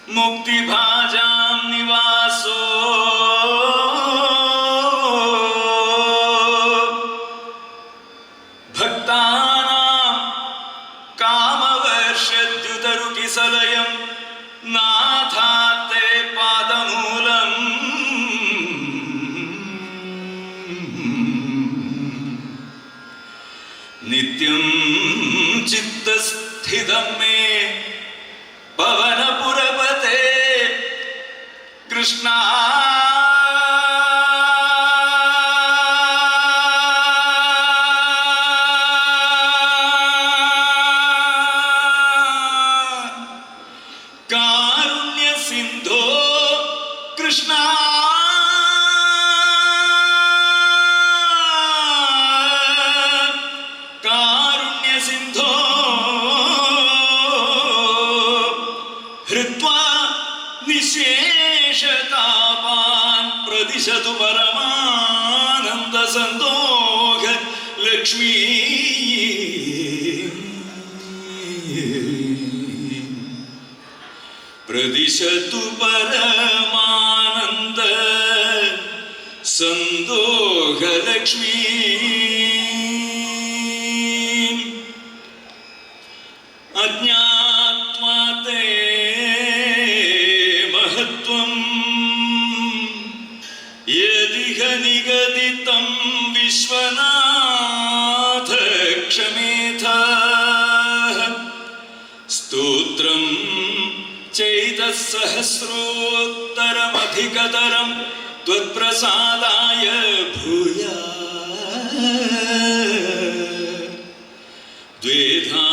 मुक्तिभाजां निवासो भक्तानां कामवर्षद्युतरुकिसलयं नाथाते पादमूलम् नित्यं चित्तस्थितं मे पवनपुरपते कृष्णा कारुण्य सिंधो कृष्णा कारुण्य सिंधो हृत्वा निशेषतापान् प्रदिशतु परमानन्द सन्दोह लक्ष्मी प्रदिशतु परमानन्द सन्दोह लक्ष्मी अज्ञात्वा ते महत्त्वं यदिह निगदितं विश्वनाथ क्षमेथः स्तोत्रं चैतसहस्रोत्तरमधिकतरं त्वत्प्रसादाय भूयात् द्वेधा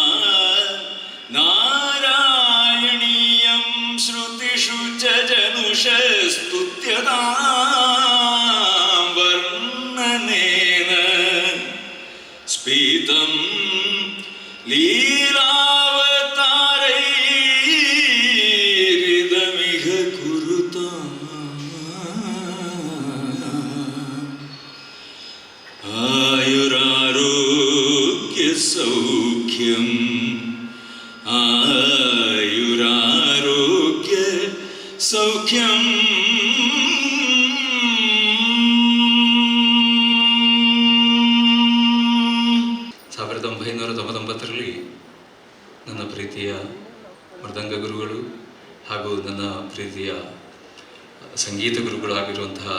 नारायणीयं श्रुतिषु च जनुषस्तुत्यतां वर्णनेन स्फीतं लीलावतारैरिदमिह कुरुताम् आयुरारोग्य सौख्यम् आयुरारोग्य सौख्यं 1999ರಲ್ಲಿ ನನ್ನ ಪ್ರೀತಿಯ ಮೃದಂಗ ಗುರುಗಳು ಹಾಗೂ ನನ್ನ ಪ್ರೀತಿಯ ಸಂಗೀತ ಗುರುಗಳಾಗಿರುವಂತಹ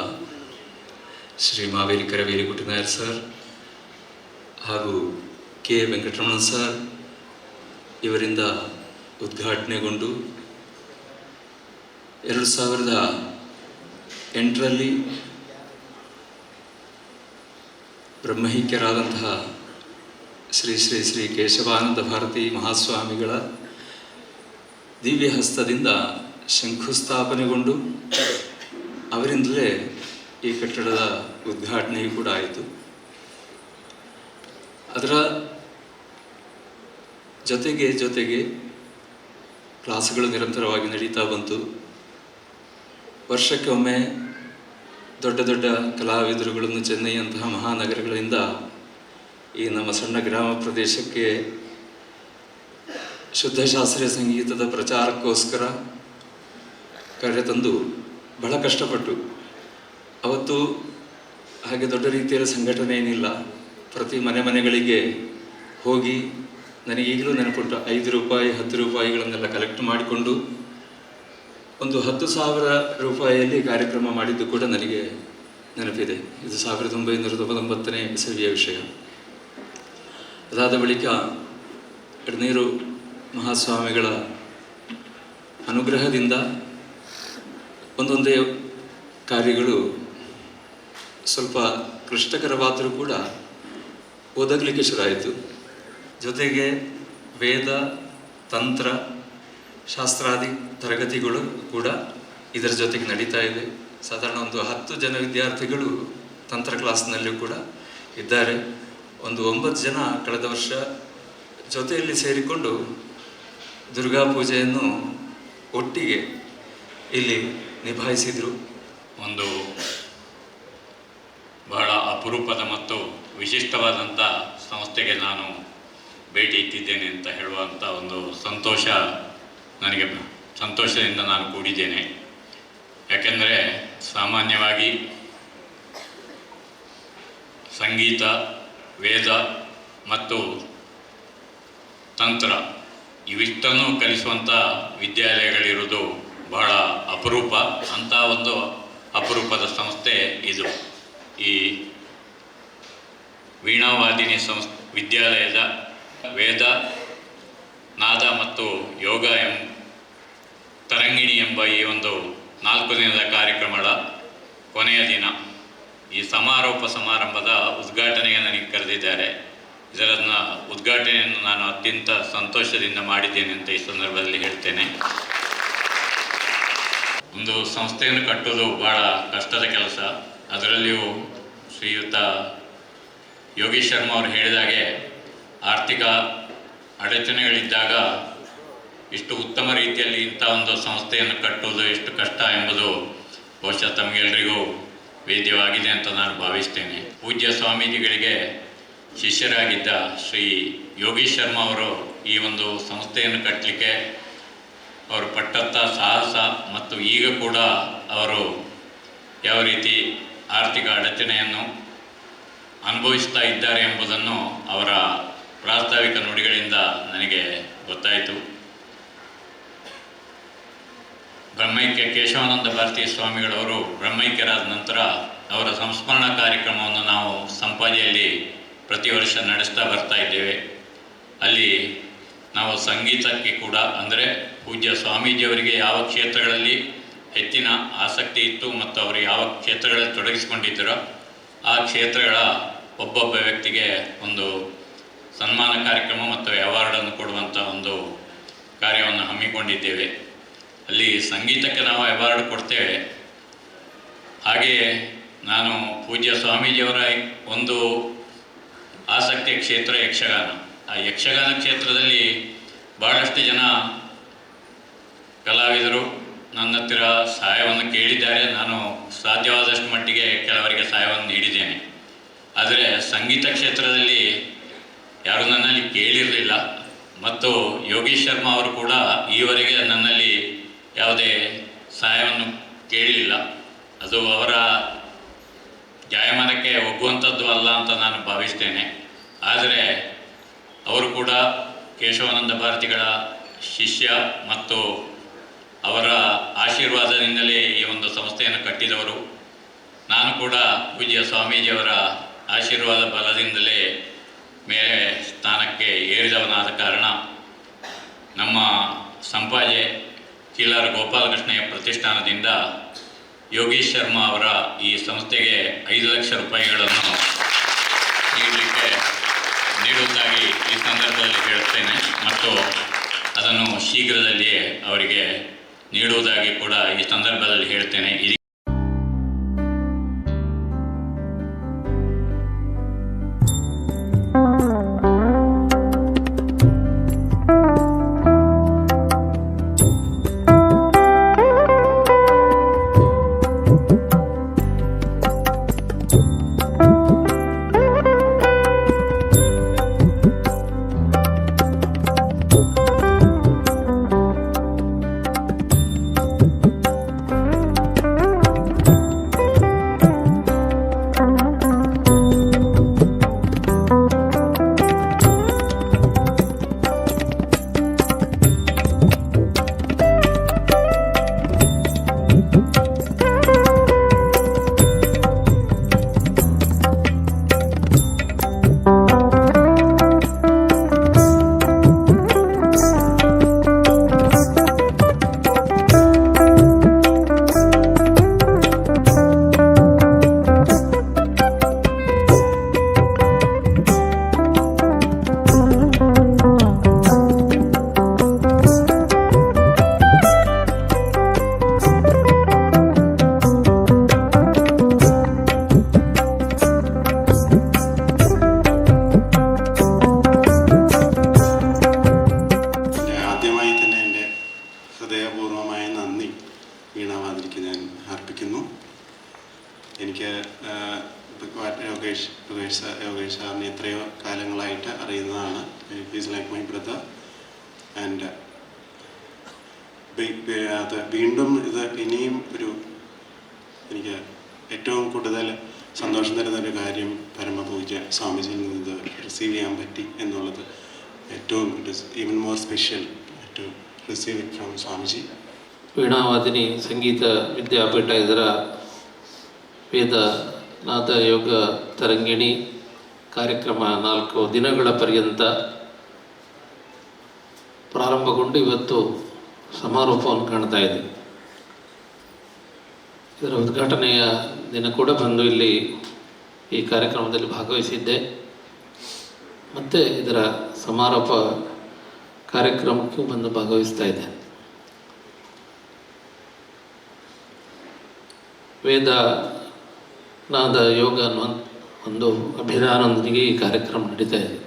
ಶ್ರೀ ಮಾವೇಲಿ ಕರವೇಲಿ ಗುಟ್ಟಿನಾಯರ್ ಸರ್ ಹಾಗೂ ಕೆ ವೆಂಕಟರಮಣನ್ ಸರ್ ಇವರಿಂದ ಉದ್ಘಾಟನೆಗೊಂಡು 2008ರಲ್ಲಿ ಬ್ರಹ್ಮೈಕ್ಯರಾದಂತಹ ಶ್ರೀ ಶ್ರೀ ಶ್ರೀ ಕೇಶವಾನಂದ ಭಾರತಿ ಮಹಾಸ್ವಾಮಿಗಳ ದಿವ್ಯ ಹಸ್ತದಿಂದ ಶಂಕುಸ್ಥಾಪನೆಗೊಂಡು ಅವರಿಂದಲೇ ಈ ಕಟ್ಟಡದ ಉದ್ಘಾಟನೆಯೂ ಕೂಡ ಆಯಿತು. ಅದರ ಜೊತೆಗೆ ಕ್ಲಾಸ್ಗಳು ನಿರಂತರವಾಗಿ ನಡೀತಾ ಬಂತು. ವರ್ಷಕ್ಕೆ ಒಮ್ಮೆ ದೊಡ್ಡ ದೊಡ್ಡ ಕಲಾವಿದರುಗಳನ್ನು ಚೆನ್ನೈಯಂತಹ ಮಹಾನಗರಗಳಿಂದ ಈ ನಮ್ಮ ಸಣ್ಣ ಗ್ರಾಮ ಪ್ರದೇಶಕ್ಕೆ ಶುದ್ಧ ಶಾಸ್ತ್ರೀಯ ಸಂಗೀತದ ಪ್ರಚಾರಕ್ಕೋಸ್ಕರ ಕರೆತಂದು ಬಹಳ ಕಷ್ಟಪಟ್ಟು, ಅವತ್ತು ಹಾಗೆ ದೊಡ್ಡ ರೀತಿಯ ಸಂಘಟನೆ ಏನಿಲ್ಲ, ಪ್ರತಿ ಮನೆಗಳಿಗೆ ಹೋಗಿ ನನಗೀಗಲೂ ನೆನಪುಂಟು, 5 ರೂಪಾಯಿ 10 ರೂಪಾಯಿಗಳನ್ನೆಲ್ಲ ಕಲೆಕ್ಟ್ ಮಾಡಿಕೊಂಡು ಒಂದು 10,000 ರೂಪಾಯಿಯಲ್ಲಿ ಕಾರ್ಯಕ್ರಮ ಮಾಡಿದ್ದು ಕೂಡ ನನಗೆ ನೆನಪಿದೆ. ಇದು 1999ನೇ ಇಸವಿಯ ವಿಷಯ. ಅದಾದ ಬಳಿಕ ಎಡನೀರು ಮಹಾಸ್ವಾಮಿಗಳ ಅನುಗ್ರಹದಿಂದ ಒಂದೊಂದೇ ಕಾರ್ಯಗಳು ಸ್ವಲ್ಪ ಕ್ಲಿಷ್ಟಕರವಾದರೂ ಕೂಡ ಓದಗಲಿಕ್ಕೆ ಶುರುವಾಯಿತು. ಜೊತೆಗೆ ವೇದ ತಂತ್ರ ಶಾಸ್ತ್ರಾದಿ ತರಗತಿಗಳು ಕೂಡ ಇದರ ಜೊತೆಗೆ ನಡೀತಾ ಇದೆ. ಸಾಧಾರಣ ಒಂದು 10 ಜನ ವಿದ್ಯಾರ್ಥಿಗಳು ತಂತ್ರ ಕ್ಲಾಸ್ನಲ್ಲೂ ಕೂಡ ಇದ್ದಾರೆ. ಒಂದು 9 ಜನ ಕಳೆದ ವರ್ಷ ಜೊತೆಯಲ್ಲಿ ಸೇರಿಕೊಂಡು ದುರ್ಗಾ ಪೂಜೆಯನ್ನು ಒಟ್ಟಿಗೆ ಇಲ್ಲಿ ನಿಭಾಯಿಸಿದರು. ಒಂದು ಬಹಳ ಅಪರೂಪದ ಮತ್ತು ವಿಶಿಷ್ಟವಾದಂಥ ಸಂಸ್ಥೆಗೆ ನಾನು ಭೇಟಿ ಇಟ್ಟಿದ್ದೇನೆ ಅಂತ ಹೇಳುವಂಥ ಒಂದು ಸಂತೋಷ ನನಗೆ ಸಂತೋಷದಿಂದ ನಾನು ಕೂಡಿದ್ದೇನೆ. ಯಾಕೆಂದರೆ ಸಾಮಾನ್ಯವಾಗಿ ಸಂಗೀತ, ವೇದ ಮತ್ತು ತಂತ್ರ ಇವಿಷ್ಟನ್ನು ಕಲಿಸುವಂಥ ವಿದ್ಯಾಲಯಗಳಿರುವುದು ಬಹಳ ಅಪರೂಪ. ಅಂಥ ಒಂದು ಅಪರೂಪದ ಸಂಸ್ಥೆ ಇದು. ಈ ವೀಣಾವಾದಿನಿ ವಿದ್ಯಾಲಯದ ವೇದ, ನಾದ ಮತ್ತು ಯೋಗ ತರಂಗಿಣಿ ಎಂಬ ಈ ಒಂದು 4 ದಿನದ ಕಾರ್ಯಕ್ರಮಗಳ ಕೊನೆಯ ದಿನ ಈ ಸಮಾರೋಪ ಸಮಾರಂಭದ ಉದ್ಘಾಟನೆಗೆ ನನಗೆ ಕರೆದಿದ್ದಾರೆ. ಇದನ್ನು ಉದ್ಘಾಟನೆಯನ್ನು ನಾನು ಅತ್ಯಂತ ಸಂತೋಷದಿಂದ ಮಾಡಿದ್ದೇನೆ ಅಂತ ಈ ಸಂದರ್ಭದಲ್ಲಿ ಹೇಳ್ತೇನೆ. ಒಂದು ಸಂಸ್ಥೆಯನ್ನು ಕಟ್ಟೋದು ಭಾಳ ಕಷ್ಟದ ಕೆಲಸ. ಅದರಲ್ಲಿಯೂ ಶ್ರೀಯುತ ಯೋಗೀಶ್ ಶರ್ಮಾ ಅವರು ಹೇಳಿದಾಗೆ ಆರ್ಥಿಕ ಅಡಚಣೆಗಳಿದ್ದಾಗ ಇಷ್ಟು ಉತ್ತಮ ರೀತಿಯಲ್ಲಿ ಇಂಥ ಒಂದು ಸಂಸ್ಥೆಯನ್ನು ಕಟ್ಟುವುದು ಎಷ್ಟು ಕಷ್ಟ ಎಂಬುದು ಬಹುಶಃ ತಮಗೆಲ್ಲರಿಗೂ ವೇದ್ಯವಾಗಿದೆ ಅಂತ ನಾನು ಭಾವಿಸ್ತೇನೆ. ಪೂಜ್ಯ ಸ್ವಾಮೀಜಿಗಳಿಗೆ ಶಿಷ್ಯರಾಗಿದ್ದ ಶ್ರೀ ಯೋಗೀಶ್ ಶರ್ಮಾ ಅವರು ಈ ಒಂದು ಸಂಸ್ಥೆಯನ್ನು ಕಟ್ಟಲಿಕ್ಕೆ ಅವರು ಪಟ್ಟಂಥ ಸಾಹಸ ಮತ್ತು ಈಗ ಕೂಡ ಅವರು ಯಾವ ರೀತಿ ಆರ್ಥಿಕ ಅಡಚಣೆಯನ್ನು ಅನುಭವಿಸ್ತಾ ಇದ್ದಾರೆ ಎಂಬುದನ್ನು ಅವರ ಪ್ರಾಸ್ತಾವಿಕ ನುಡಿಗಳಿಂದ ನನಗೆ ಗೊತ್ತಾಯಿತು. ಬ್ರಹ್ಮೈಕ್ಯ ಕೇಶವಾನಂದ ಭಾರತೀ ಸ್ವಾಮಿಗಳವರು ಬ್ರಹ್ಮೈಕ್ಯರಾದ ನಂತರ ಅವರ ಸಂಸ್ಮರಣಾ ಕಾರ್ಯಕ್ರಮವನ್ನು ನಾವು ಸಂಪಾಜೆಯಲ್ಲಿ ಪ್ರತಿ ವರ್ಷ ನಡೆಸ್ತಾ ಬರ್ತಾ ಇದ್ದೇವೆ. ಅಲ್ಲಿ ನಾವು ಸಂಗೀತಕ್ಕೆ ಕೂಡ, ಅಂದರೆ ಪೂಜ್ಯ ಸ್ವಾಮೀಜಿಯವರಿಗೆ ಯಾವ ಕ್ಷೇತ್ರಗಳಲ್ಲಿ ಹೆಚ್ಚಿನ ಆಸಕ್ತಿ ಇತ್ತು ಮತ್ತು ಅವರು ಯಾವ ಕ್ಷೇತ್ರಗಳಲ್ಲಿ ತೊಡಗಿಸಿಕೊಂಡಿದ್ದರೋ ಆ ಕ್ಷೇತ್ರಗಳ ಒಬ್ಬೊಬ್ಬ ವ್ಯಕ್ತಿಗೆ ಒಂದು ಸನ್ಮಾನ ಕಾರ್ಯಕ್ರಮ ಮತ್ತು ಅವಾರ್ಡನ್ನು ಕೊಡುವಂಥ ಒಂದು ಕಾರ್ಯವನ್ನು ಹಮ್ಮಿಕೊಂಡಿದ್ದೇವೆ. ಅಲ್ಲಿ ಸಂಗೀತಕ್ಕೆ ನಾವು ಅವಾರ್ಡ್ ಕೊಡ್ತೇವೆ. ಹಾಗೆಯೇ ನಾನು ಪೂಜ್ಯ ಸ್ವಾಮೀಜಿಯವರ ಒಂದು ಆಸಕ್ತಿಯ ಕ್ಷೇತ್ರ ಯಕ್ಷಗಾನ. ಆ ಯಕ್ಷಗಾನ ಕ್ಷೇತ್ರದಲ್ಲಿ ಭಾಳಷ್ಟು ಜನ ಕಲಾವಿದರು ನನ್ನ ಹತ್ತಿರ ಸಹಾಯವನ್ನು ಕೇಳಿದ್ದಾರೆ. ನಾನು ಸಾಧ್ಯವಾದಷ್ಟು ಮಟ್ಟಿಗೆ ಕೆಲವರಿಗೆ ಸಹಾಯವನ್ನು ನೀಡಿದ್ದೇನೆ. ಆದರೆ ಸಂಗೀತ ಕ್ಷೇತ್ರದಲ್ಲಿ ಯಾರೂ ನನ್ನಲ್ಲಿ ಕೇಳಿರಲಿಲ್ಲ ಮತ್ತು ಯೋಗೀಶ್ ಶರ್ಮಾ ಅವರು ಕೂಡ ಈವರೆಗೆ ನನ್ನಲ್ಲಿ ಯಾವುದೇ ಸಹಾಯವನ್ನು ಕೇಳಲಿಲ್ಲ. ಅದು ಅವರ ಜಾಯಮಾನಕ್ಕೆ ಒಗ್ಗುವಂಥದ್ದು ಅಲ್ಲ ಅಂತ ನಾನು ಭಾವಿಸ್ತೇನೆ. ಆದರೆ ಅವರು ಕೂಡ ಕೇಶವಾನಂದ ಭಾರತಿಗಳ ಶಿಷ್ಯ ಮತ್ತು ಅವರ ಆಶೀರ್ವಾದದಿಂದಲೇ ಈ ಒಂದು ಸಂಸ್ಥೆಯನ್ನು ಕಟ್ಟಿದವರು. ನಾನು ಕೂಡ ಪೂಜ್ಯ ಸ್ವಾಮೀಜಿಯವರ ಆಶೀರ್ವಾದ ಬಲದಿಂದಲೇ ಮೇಲೆ ಸ್ಥಾನಕ್ಕೆ ಏರಿದವನಾದ ಕಾರಣ ನಮ್ಮ ಸಂಪಾಜೆ ಕೀಲಾರ ಗೋಪಾಲಕೃಷ್ಣಯ್ಯ ಪ್ರತಿಷ್ಠಾನದಿಂದ ಯೋಗೀಶ್ ಶರ್ಮಾ ಅವರ ಈ ಸಂಸ್ಥೆಗೆ 5 ಲಕ್ಷ ರೂಪಾಯಿಗಳನ್ನು ನೀಡುವುದಾಗಿ ಈ ಸಂದರ್ಭದಲ್ಲಿ ಹೇಳುತ್ತೇನೆ ಮತ್ತು ಅದನ್ನು ಶೀಘ್ರದಲ್ಲಿಯೇ ಅವರಿಗೆ ನೀಡುವುದಾಗಿ ಕೂಡ ಈ ಸಂದರ್ಭದಲ್ಲಿ ಹೇಳ್ತೇನೆ. എനിക്ക് യോഗേഷ് സാറിനെ എത്രയോ കാലങ്ങളായിട്ട് അറിയുന്നതാണ്. Is like my brother. And അത് വീണ്ടും ഇത് ഇനിയും എനിക്ക് ഏറ്റവും കൂടുതൽ സന്തോഷം തരുന്ന ഒരു കാര്യം പരമപൂജ്യ സ്വാമിജിയിൽ നിന്ന് ഇത് റിസീവ് ചെയ്യാൻ പറ്റി എന്നുള്ളത് ഏറ്റവും even more special to receive it from Swamiji. Veenavadini Sangeetha Vidyapeetha ಇದರ ವೇದನಾದ ಯೋಗ ತರಂಗಿಣಿ ಕಾರ್ಯಕ್ರಮ 4 ದಿನಗಳ ಪರ್ಯಂತ ಪ್ರಾರಂಭಗೊಂಡು ಇವತ್ತು ಸಮಾರೋಪವನ್ನು ಕಾಣ್ತಾ ಇದೆ. ಇದರ ಉದ್ಘಾಟನೆಯ ದಿನ ಕೂಡ ಬಂದು ಇಲ್ಲಿ ಈ ಕಾರ್ಯಕ್ರಮದಲ್ಲಿ ಭಾಗವಹಿಸಿದ್ದೆ. ಮತ್ತು ಇದರ ಸಮಾರೋಪ ಕಾರ್ಯಕ್ರಮಕ್ಕೂ ಬಂದು ಭಾಗವಹಿಸ್ತಾ ಇದ್ದೆ. ವೇದನಾದ ಯೋಗ ಅನ್ನೋ ಒಂದು ಅಭಿಧಾನದೊಂದಿಗೆ ಈ ಕಾರ್ಯಕ್ರಮ ನಡೀತಾ ಇದೆ.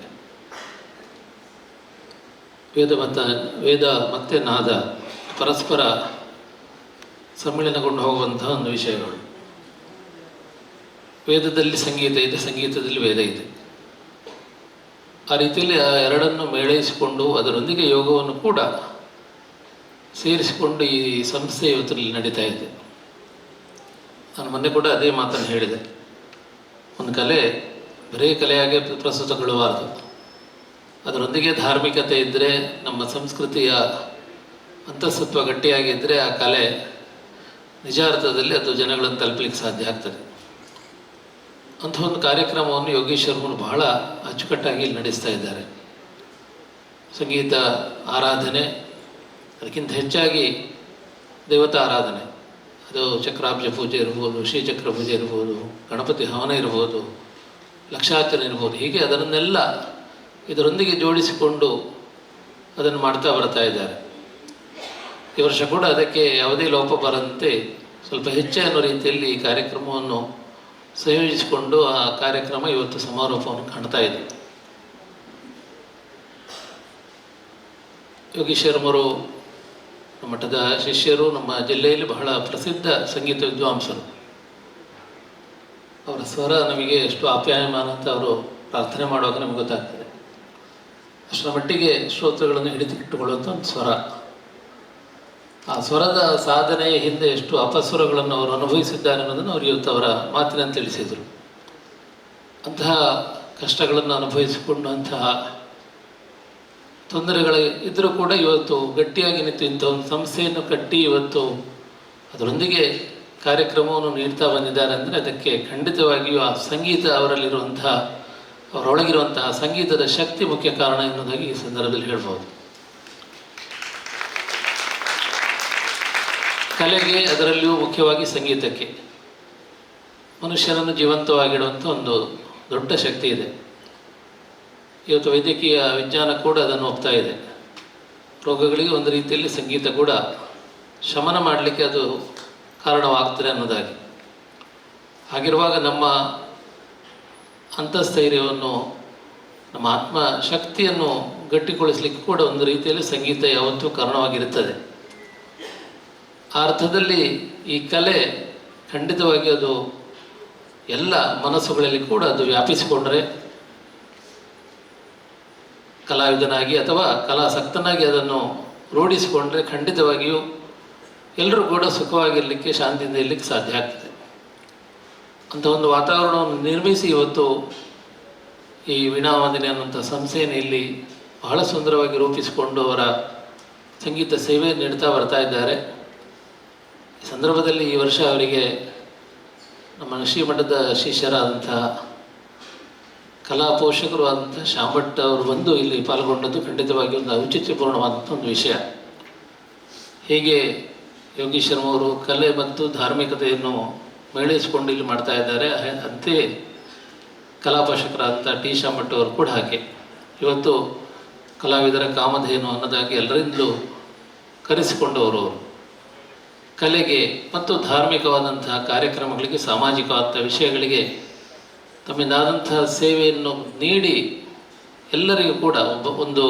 ವೇದ ಮತ್ತು ನಾದ ಪರಸ್ಪರ ಸಮ್ಮಿಳನಗೊಂಡು ಹೋಗುವಂತಹ ಒಂದು ವಿಷಯಗಳು. ವೇದದಲ್ಲಿ ಸಂಗೀತ ಇದೆ, ಸಂಗೀತದಲ್ಲಿ ವೇದ ಇದೆ. ಆ ರೀತಿಯಲ್ಲಿ ಆ ಎರಡನ್ನು ಮೇಳೈಸಿಕೊಂಡು ಅದರೊಂದಿಗೆ ಯೋಗವನ್ನು ಕೂಡ ಸೇರಿಸಿಕೊಂಡು ಈ ಸಂಸ್ಥೆ ಇವತ್ತರಲ್ಲಿ ನಡೀತಾ ಇದೆ. ನಾನು ಮೊನ್ನೆ ಕೂಡ ಅದೇ ಮಾತನ್ನು ಹೇಳಿದೆ. ಒಂದು ಕಲೆ ಬರೀ ಕಲೆಯಾಗಿ ಪ್ರಸ್ತುತಗೊಳ್ಳಬಾರದು. ಅದರೊಂದಿಗೆ ಧಾರ್ಮಿಕತೆ ಇದ್ದರೆ, ನಮ್ಮ ಸಂಸ್ಕೃತಿಯ ಅಂತಃಸತ್ವ ಗಟ್ಟಿಯಾಗಿದ್ದರೆ ಆ ಕಲೆ ನಿಜ ಅರ್ಥದಲ್ಲಿ ಅದು ಜನಗಳನ್ನು ತಲುಪಲಿಕ್ಕೆ ಸಾಧ್ಯ ಆಗ್ತದೆ. ಅಂಥ ಒಂದು ಕಾರ್ಯಕ್ರಮವನ್ನು ಯೋಗೇಶ್ವರರು ಬಹಳ ಅಚ್ಚುಕಟ್ಟಾಗಿ ಇಲ್ಲಿ ನಡೆಸ್ತಾ ಇದ್ದಾರೆ. ಸಂಗೀತ ಆರಾಧನೆ, ಅದಕ್ಕಿಂತ ಹೆಚ್ಚಾಗಿ ದೇವತಾ ಆರಾಧನೆ, ಅದು ಚಕ್ರಾಬ್ಜ ಪೂಜೆ ಇರ್ಬೋದು, ಶ್ರೀಚಕ್ರ ಪೂಜೆ ಇರ್ಬೋದು, ಗಣಪತಿ ಹವನ ಇರ್ಬೋದು, ಲಕ್ಷಾರ್ಚನೆ ಇರ್ಬೋದು. ಹೀಗೆ ಅದನ್ನೆಲ್ಲ ಇದರೊಂದಿಗೆ ಜೋಡಿಸಿಕೊಂಡು ಅದನ್ನು ಮಾಡ್ತಾ ಬರ್ತಾ ಇದ್ದಾರೆ. ಈ ವರ್ಷ ಕೂಡ ಅದಕ್ಕೆ ಯಾವುದೇ ಲೋಪ ಬರಂತೆ ಸ್ವಲ್ಪ ಹೆಚ್ಚು ಅನ್ನೋ ರೀತಿಯಲ್ಲಿ ಈ ಕಾರ್ಯಕ್ರಮವನ್ನು ಸಂಯೋಜಿಸಿಕೊಂಡು ಆ ಕಾರ್ಯಕ್ರಮ ಇವತ್ತು ಸಮಾರೋಪವನ್ನು ಕಾಣ್ತಾ ಇದೆ. ಯೋಗೀಶ್ವರಮರು ನಮ್ಮ ಮಠದ ಶಿಷ್ಯರು, ನಮ್ಮ ಜಿಲ್ಲೆಯಲ್ಲಿ ಬಹಳ ಪ್ರಸಿದ್ಧ ಸಂಗೀತ ವಿದ್ವಾಂಸರು. ಅವರ ಸ್ವರ ನಮಗೆ ಎಷ್ಟು ಆಪ್ಯಾಯಮಾನ ಅಂತ ಅವರು ಪ್ರಾರ್ಥನೆ ಮಾಡುವಾಗ ನಮಗೆ ಗೊತ್ತಾಗ್ತದೆ. ಅಷ್ಟರ ಮಟ್ಟಿಗೆ ಶ್ರೋತೃಗಳನ್ನು ಹಿಡಿದಿಟ್ಟುಕೊಳ್ಳುವಂಥ ಒಂದು ಸ್ವರ. ಆ ಸ್ವರದ ಸಾಧನೆಯ ಹಿಂದೆ ಎಷ್ಟು ಅಪಸ್ವರಗಳನ್ನು ಅವರು ಅನುಭವಿಸಿದ್ದಾರೆ ಅನ್ನೋದನ್ನು ಅವರು ಇವತ್ತು ಅವರ ಮಾತಿನಲ್ಲಿ ತಿಳಿಸಿದರು. ಅಂತಹ ಕಷ್ಟಗಳನ್ನು ಅನುಭವಿಸಿಕೊಂಡು ಅಂತಹ ತೊಂದರೆಗಳು ಇದ್ದರೂ ಕೂಡ ಇವತ್ತು ಗಟ್ಟಿಯಾಗಿ ನಿಂತು ಇಂಥ ಒಂದು ಸಂಸ್ಥೆಯನ್ನು ಕಟ್ಟಿ ಇವತ್ತು ಅದರೊಂದಿಗೆ ಕಾರ್ಯಕ್ರಮವನ್ನು ನೀಡ್ತಾ ಬಂದಿದ್ದಾರೆ ಅಂದರೆ ಅದಕ್ಕೆ ಖಂಡಿತವಾಗಿಯೂ ಆ ಸಂಗೀತ ಅವರಲ್ಲಿರುವಂತಹ, ಅವರೊಳಗಿರುವಂತಹ ಸಂಗೀತದ ಶಕ್ತಿ ಮುಖ್ಯ ಕಾರಣ ಎನ್ನುವುದಾಗಿ ಈ ಸಂದರ್ಭದಲ್ಲಿ ಹೇಳ್ಬೋದು. ಕಲೆಗೆ, ಅದರಲ್ಲಿಯೂ ಮುಖ್ಯವಾಗಿ ಸಂಗೀತಕ್ಕೆ ಮನುಷ್ಯನನ್ನು ಜೀವಂತವಾಗಿಡುವಂಥ ಒಂದು ದೊಡ್ಡ ಶಕ್ತಿ ಇದೆ. ಇವತ್ತು ವೈದ್ಯಕೀಯ ವಿಜ್ಞಾನ ಕೂಡ ಅದನ್ನು ಒಪ್ತಾ ಇದೆ. ರೋಗಗಳಿಗೆ ಒಂದು ರೀತಿಯಲ್ಲಿ ಸಂಗೀತ ಕೂಡ ಶಮನ ಮಾಡಲಿಕ್ಕೆ ಅದು ಕಾರಣವಾಗ್ತದೆ ಅನ್ನೋದಾಗಿ. ಹಾಗಿರುವಾಗ ನಮ್ಮ ಅಂತಸ್ಥೈರ್ಯವನ್ನು, ನಮ್ಮ ಆತ್ಮ ಶಕ್ತಿಯನ್ನು ಗಟ್ಟಿಗೊಳಿಸಲಿಕ್ಕೆ ಕೂಡ ಒಂದು ರೀತಿಯಲ್ಲಿ ಸಂಗೀತ ಯಾವತ್ತೂ ಕಾರಣವಾಗಿರುತ್ತದೆ. ಆ ಅರ್ಥದಲ್ಲಿ ಈ ಕಲೆ ಖಂಡಿತವಾಗಿ ಅದು ಎಲ್ಲ ಮನಸ್ಸುಗಳಲ್ಲಿ ಕೂಡ ಅದು ವ್ಯಾಪಿಸಿಕೊಂಡರೆ, ಕಲಾವಿದನಾಗಿ ಅಥವಾ ಕಲಾಸಕ್ತನಾಗಿ ಅದನ್ನು ರೂಢಿಸಿಕೊಂಡ್ರೆ ಖಂಡಿತವಾಗಿಯೂ ಎಲ್ಲರೂ ಕೂಡ ಸುಖವಾಗಿರಲಿಕ್ಕೆ, ಶಾಂತಿಯಿಂದ ಇರಲಿಕ್ಕೆ ಸಾಧ್ಯ ಆಗ್ತದೆ. ಅಂಥ ಒಂದು ವಾತಾವರಣವನ್ನು ನಿರ್ಮಿಸಿ ಇವತ್ತು ಈ ವೀಣಾವಾದಿನಿ ಅನ್ನುವಂಥ ಸಂಸ್ಥೆಯನ್ನು ಇಲ್ಲಿ ಬಹಳ ಸುಂದರವಾಗಿ ರೂಪಿಸಿಕೊಂಡು ಅವರ ಸಂಗೀತ ಸೇವೆ ನೀಡ್ತಾ ಬರ್ತಾ ಇದ್ದಾರೆ. ಈ ಸಂದರ್ಭದಲ್ಲಿ ಈ ವರ್ಷ ಅವರಿಗೆ ನಮ್ಮ ಶ್ರೀಮಠದ ಶಿಷ್ಯರಾದಂತಹ ಕಲಾ ಪೋಷಕರು ಆದಂಥ ಶಾಮಠ್ ಅವರು ಬಂದು ಇಲ್ಲಿ ಪಾಲ್ಗೊಂಡದ್ದು ಖಂಡಿತವಾಗಿ ಒಂದು ಔಚಿತ್ಯಪೂರ್ಣವಾದಂಥ ಒಂದು ವಿಷಯ. ಹೀಗೆ ಯೋಗೀಶ್ವರಮವರು ಕಲೆ ಮತ್ತು ಧಾರ್ಮಿಕತೆಯನ್ನು ಮೇಳೈಸಿಕೊಂಡು ಇಲ್ಲಿ ಮಾಡ್ತಾ ಇದ್ದಾರೆ. ಅಂತೆಯೇ ಕಲಾ ಪೋಷಕರಾದಂಥ ಟಿ ಶಾಮಠ್ ಅವರು ಕೂಡ ಹಾಗೆ ಇವತ್ತು ಕಲಾವಿದರ ಕಾಮಧೇನು ಅನ್ನೋದಾಗಿ ಎಲ್ಲರಿಂದಲೂ ಕರೆಸಿಕೊಂಡವರು. ಕಲೆಗೆ ಮತ್ತು ಧಾರ್ಮಿಕವಾದಂತಹ ಕಾರ್ಯಕ್ರಮಗಳಿಗೆ, ಸಾಮಾಜಿಕವಾದ ವಿಷಯಗಳಿಗೆ ತಮ್ಮಿಂದಾದಂತಹ ಸೇವೆಯನ್ನು ನೀಡಿ ಎಲ್ಲರಿಗೂ ಕೂಡ ಒಂದು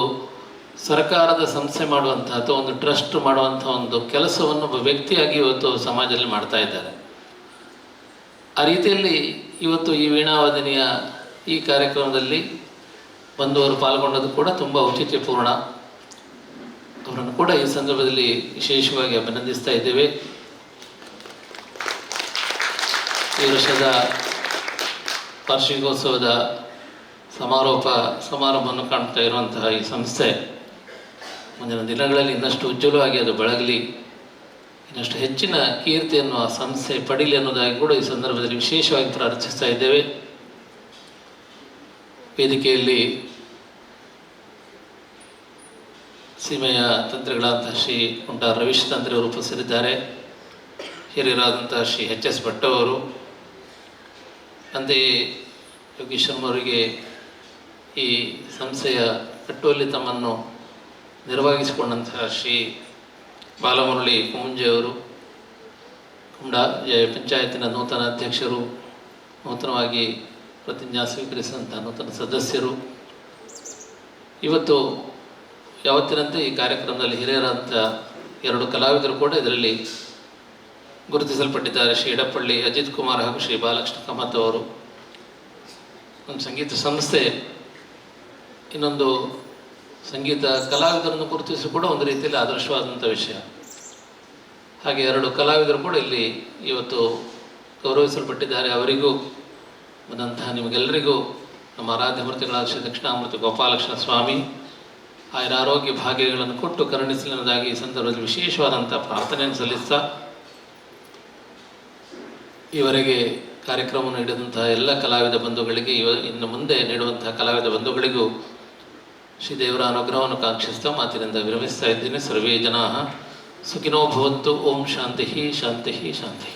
ಸರ್ಕಾರದ ಸಂಸ್ಥೆ ಮಾಡುವಂಥ ಅಥವಾ ಒಂದು ಟ್ರಸ್ಟ್ ಮಾಡುವಂಥ ಒಂದು ಕೆಲಸವನ್ನು ಒಬ್ಬ ವ್ಯಕ್ತಿಯಾಗಿ ಇವತ್ತು ಸಮಾಜದಲ್ಲಿ ಮಾಡ್ತಾ ಇದ್ದಾರೆ. ಆ ರೀತಿಯಲ್ಲಿ ಇವತ್ತು ಈ ವೀಣಾವಾದಿನಿಯ ಈ ಕಾರ್ಯಕ್ರಮದಲ್ಲಿ ಬಂದವರು ಪಾಲ್ಗೊಂಡದ್ದು ಕೂಡ ತುಂಬ ಔಚಿತ್ಯಪೂರ್ಣ. ಅವರನ್ನು ಕೂಡ ಈ ಸಂದರ್ಭದಲ್ಲಿ ವಿಶೇಷವಾಗಿ ಅಭಿನಂದಿಸ್ತಾ ಇದ್ದೇವೆ. ಈ ವರ್ಷದ ವಾರ್ಷಿಕೋತ್ಸವದ ಸಮಾರಂಭವನ್ನು ಕಾಣ್ತಾ ಇರುವಂತಹ ಈ ಸಂಸ್ಥೆ ಮುಂದಿನ ದಿನಗಳಲ್ಲಿ ಇನ್ನಷ್ಟು ಉಜ್ವಲವಾಗಿ ಅದು ಬೆಳಗಲಿ, ಇನ್ನಷ್ಟು ಹೆಚ್ಚಿನ ಕೀರ್ತಿಯನ್ನು ಆ ಸಂಸ್ಥೆ ಪಡೀಲಿ ಅನ್ನೋದಾಗಿ ಕೂಡ ಈ ಸಂದರ್ಭದಲ್ಲಿ ವಿಶೇಷವಾಗಿ ಪ್ರಾರ್ಥಿಸ್ತಾ ಇದ್ದೇವೆ. ವೇದಿಕೆಯಲ್ಲಿ ಸೀಮೆಯ ತಂತ್ರಿಗಳಾದಂತಹ ಶ್ರೀ ಕುಂಟಾರ ರವೀಶ್ ತಂತ್ರಿ ಅವರು ಉಪಸ್ಥಿತರಿದ್ದಾರೆ. ಹಿರಿಯರಾದಂತಹ ಶ್ರೀ ಎಚ್ ಎಸ್ ಭಟ್ ಅವರು, ಅಂತೆಯೇ ಯೋಗೀಶ್ವರನವರಿಗೆ ಈ ಸಂಸ್ಥೆಯ ಕಟ್ಟುವಲ್ಲಿ ತಮ್ಮನ್ನು ನಿರ್ವಹಿಸಿಕೊಂಡಂತಹ ಶ್ರೀ ಬಾಲಮುರಳಿ ಕುಂಜೆಯವರು, ಕುಂಡಾ ಪಂಚಾಯತಿನ ನೂತನ ಅಧ್ಯಕ್ಷರು, ನೂತನವಾಗಿ ಪ್ರತಿಜ್ಞಾ ಸ್ವೀಕರಿಸಿದಂಥ ನೂತನ ಸದಸ್ಯರು, ಇವತ್ತು ಯಾವತ್ತಿನಂತೆ ಈ ಕಾರ್ಯಕ್ರಮದಲ್ಲಿ ಹಿರಿಯರಾದಂಥ 2 ಕಲಾವಿದರು ಕೂಡ ಇದರಲ್ಲಿ ಗುರುತಿಸಲ್ಪಟ್ಟಿದ್ದಾರೆ. ಶ್ರೀ ಎಡಪಳ್ಳಿ ಅಜಿತ್ ಕುಮಾರ್ ಹಾಗೂ ಶ್ರೀ ಬಾಲಕೃಷ್ಣ ಕಾಮತ್ ಅವರು. ಒಂದು ಸಂಗೀತ ಸಂಸ್ಥೆ ಇನ್ನೊಂದು ಸಂಗೀತ ಕಲಾವಿದರನ್ನು ಗುರುತಿಸಿ ಕೂಡ ಒಂದು ರೀತಿಯಲ್ಲಿ ಆದರ್ಶವಾದಂಥ ವಿಷಯ. ಹಾಗೆ 2 ಕಲಾವಿದರು ಕೂಡ ಇಲ್ಲಿ ಇವತ್ತು ಗೌರವಿಸಲ್ಪಟ್ಟಿದ್ದಾರೆ. ಅವರಿಗೂ ಬಂದಂತಹ ನಿಮಗೆಲ್ಲರಿಗೂ ನಮ್ಮ ಆರಾಧ್ಯ ಮೂರ್ತಿಗಳಾದ ಶ್ರೀ ದಕ್ಷಿಣಾಮೂರ್ತಿ ಗೋಪಾಲಕೃಷ್ಣ ಸ್ವಾಮಿ ಆಯುರಾರೋಗ್ಯ ಭಾಗ್ಯಗಳನ್ನು ಕೊಟ್ಟು ಕರುಣಿಸಲಿನದಾಗಿ ಈ ಸಂದರ್ಭದಲ್ಲಿ ವಿಶೇಷವಾದಂಥ ಪ್ರಾರ್ಥನೆಯನ್ನು ಸಲ್ಲಿಸ್ತಾ, ಈವರೆಗೆ ಕಾರ್ಯಕ್ರಮವನ್ನು ನೀಡಿದಂತಹ ಎಲ್ಲ ಕಲಾವಿದ ಬಂಧುಗಳಿಗೆ, ಇನ್ನು ಮುಂದೆ ನೀಡುವಂತಹ ಕಲಾವಿದ ಬಂಧುಗಳಿಗೂ ಶ್ರೀದೇವರ ಅನುಗ್ರಹವನ್ನು ಕಾಂಕ್ಷಿಸ್ತಾ ಮಾತಿನಿಂದ ವಿರಮಿಸ್ತಾ ಇದ್ದೇನೆ. ಸರ್ವೇ ಜನಾಃ ಸುಖಿನೋ ಭವಂತು. ಓಂ ಶಾಂತಿ ಶಾಂತಿ ಶಾಂತಿ.